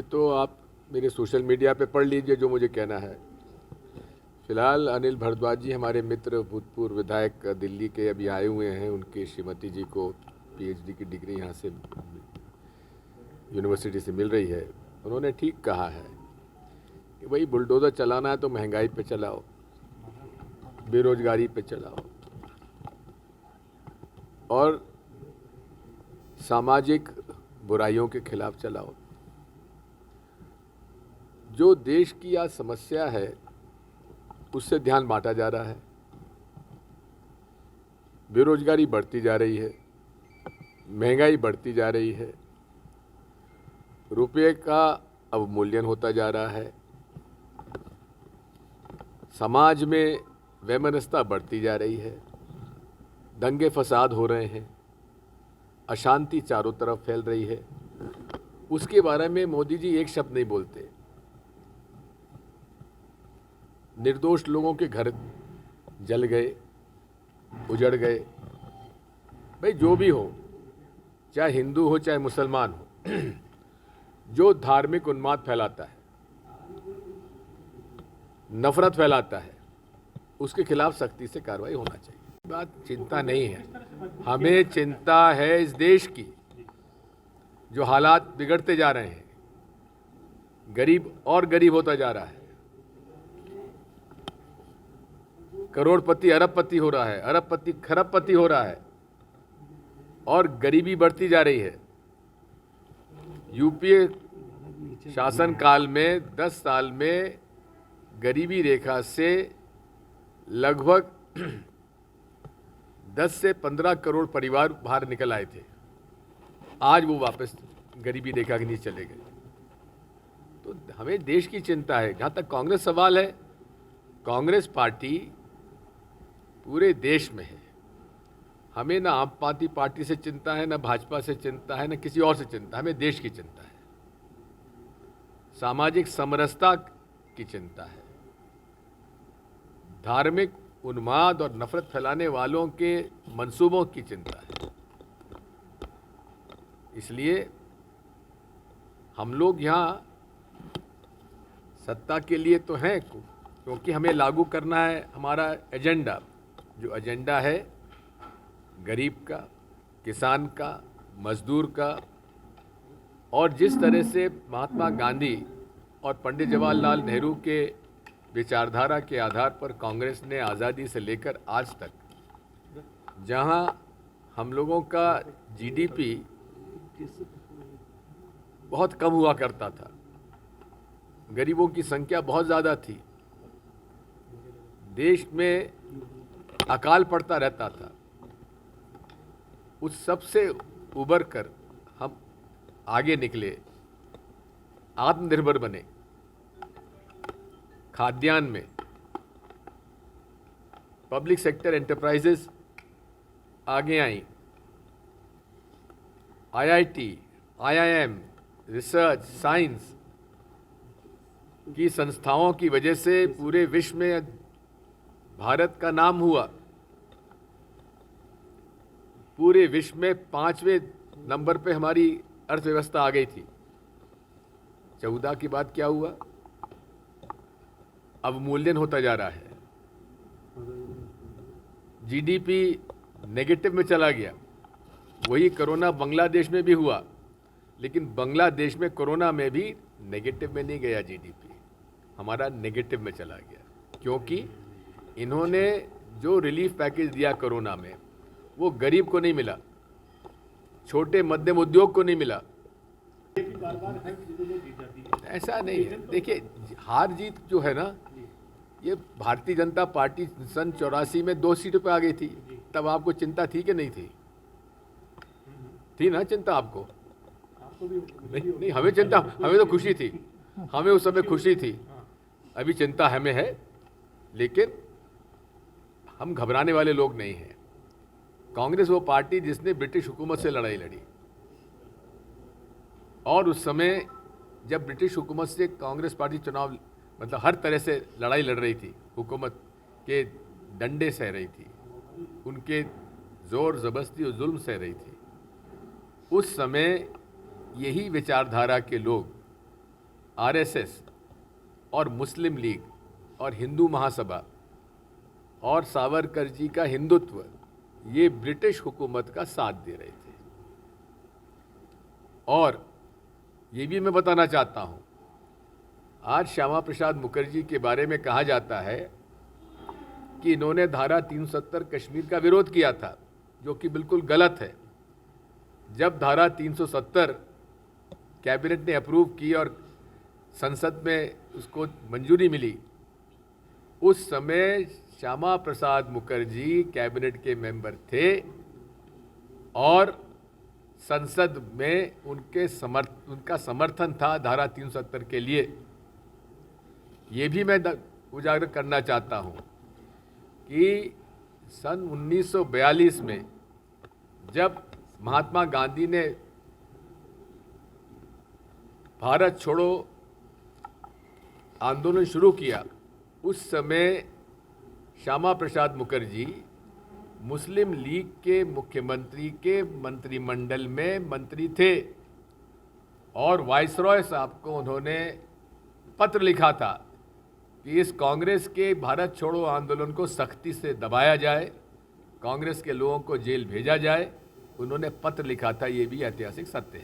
वैसे तो आप मेरे सोशल मीडिया पे पढ़ लीजिए जो मुझे कहना है। फिलहाल अनिल भारद्वाज जी हमारे मित्र, भूतपूर्व विधायक दिल्ली के अभी आए हुए हैं। उनके श्रीमती जी को पीएचडी की डिग्री यहाँ से यूनिवर्सिटी से मिल रही है। उन्होंने ठीक कहा है कि भाई बुलडोज़र चलाना है तो महंगाई पे चलाओ, बेरोजगारी पे चलाओ और सामाजिक बुराइयों के खिलाफ चलाओ। जो देश की आज समस्या है उससे ध्यान बांटा जा रहा है। बेरोजगारी बढ़ती जा रही है, महंगाई बढ़ती जा रही है, रुपये का अवमूल्यन होता जा रहा है, समाज में वैमनस्यता बढ़ती जा रही है, दंगे फसाद हो रहे हैं, अशांति चारों तरफ फैल रही है। उसके बारे में मोदी जी एक शब्द नहीं बोलते। निर्दोष लोगों के घर जल गए, उजड़ गए। भाई जो भी हो, चाहे हिंदू हो चाहे मुसलमान हो, जो धार्मिक उन्माद फैलाता है, नफरत फैलाता है, उसके खिलाफ सख्ती से कार्रवाई होना चाहिए। बात चिंता नहीं है, हमें चिंता है इस देश की। जो हालात बिगड़ते जा रहे हैं, गरीब और गरीब होता जा रहा है, करोड़पति अरबपति हो रहा है, अरबपति खरबपति हो रहा है और गरीबी बढ़ती जा रही है। यूपीए शासन काल में 10 साल में गरीबी रेखा से लगभग 10 से 15 करोड़ परिवार बाहर निकल आए थे। आज वो वापस गरीबी रेखा के नीचे चले गए। तो हमें देश की चिंता है। जहाँ तक कांग्रेस सवाल है, कांग्रेस पार्टी पूरे देश में है। हमें ना आम आदमी पार्टी से चिंता है, ना भाजपा से चिंता है, ना किसी और से चिंता है। हमें देश की चिंता है, सामाजिक समरसता की चिंता है, धार्मिक उन्माद और नफरत फैलाने वालों के मंसूबों की चिंता है। इसलिए हम लोग यहाँ सत्ता के लिए तो हैं, क्योंकि हमें लागू करना है हमारा एजेंडा। जो एजेंडा है गरीब का, किसान का, मजदूर का, और जिस तरह से महात्मा गांधी और पंडित जवाहरलाल नेहरू के विचारधारा के आधार पर कांग्रेस ने आज़ादी से लेकर आज तक, जहां हम लोगों का जीडीपी बहुत कम हुआ करता था, गरीबों की संख्या बहुत ज़्यादा थी, देश में अकाल पड़ता रहता था, उस सब से उबर कर हम आगे निकले, आत्मनिर्भर बने। खाद्यान्न में पब्लिक सेक्टर एंटरप्राइजेस आगे आई, आईआईटी, आईआईएम, रिसर्च, साइंस की संस्थाओं की वजह से पूरे विश्व में भारत का नाम हुआ। पूरे विश्व में 5वें नंबर पे हमारी अर्थव्यवस्था आ गई थी। 14 के बाद क्या हुआ? अवमूल्यन होता जा रहा है, जीडीपी नेगेटिव में चला गया। वही कोरोना बांग्लादेश में भी हुआ, लेकिन बांग्लादेश में कोरोना में भी नेगेटिव में नहीं गया, जीडीपी हमारा नेगेटिव में चला गया, क्योंकि इन्होंने जो रिलीफ पैकेज दिया कोरोना में, वो गरीब को नहीं मिला, छोटे मध्यम उद्योग को नहीं मिला। ऐसा नहीं है। देखिए, हार जीत जो है ना, ये भारतीय जनता पार्टी सन 84 में 2 सीटों पे आ गई थी। तब आपको चिंता थी कि नहीं थी? थी ना चिंता आपको? नहीं, हमें चिंता, हमें तो खुशी थी, हमें उस समय खुशी थी। अभी चिंता हमें है, लेकिन हम घबराने वाले लोग नहीं हैं। कांग्रेस वो पार्टी जिसने ब्रिटिश हुकूमत से लड़ाई लड़ी, और उस समय जब ब्रिटिश हुकूमत से कांग्रेस पार्टी चुनाव, मतलब हर तरह से लड़ाई लड़ रही थी, हुकूमत के डंडे सह रही थी, उनके जोर ज़बरदस्ती और जुल्म सह रही थी, उस समय यही विचारधारा के लोग आरएसएस और मुस्लिम लीग और हिंदू महासभा और सावरकर जी का हिंदुत्व ये ब्रिटिश हुकूमत का साथ दे रहे थे। और ये भी मैं बताना चाहता हूँ, आज श्यामा प्रसाद मुखर्जी के बारे में कहा जाता है कि इन्होंने धारा 370 कश्मीर का विरोध किया था, जो कि बिल्कुल गलत है। जब धारा 370 कैबिनेट ने अप्रूव की और संसद में उसको मंजूरी मिली, उस समय श्यामा प्रसाद मुखर्जी कैबिनेट के मेंबर थे और संसद में उनका समर्थन था धारा 370 के लिए। ये भी मैं उजागर करना चाहता हूँ कि सन 1942 में जब महात्मा गांधी ने भारत छोड़ो आंदोलन शुरू किया, उस समय श्यामा प्रसाद मुखर्जी मुस्लिम लीग के मुख्यमंत्री के मंत्रिमंडल में मंत्री थे और वाइसरॉय साहब को उन्होंने पत्र लिखा था कि इस कांग्रेस के भारत छोड़ो आंदोलन को सख्ती से दबाया जाए, कांग्रेस के लोगों को जेल भेजा जाए। उन्होंने पत्र लिखा था, ये भी ऐतिहासिक सत्य है।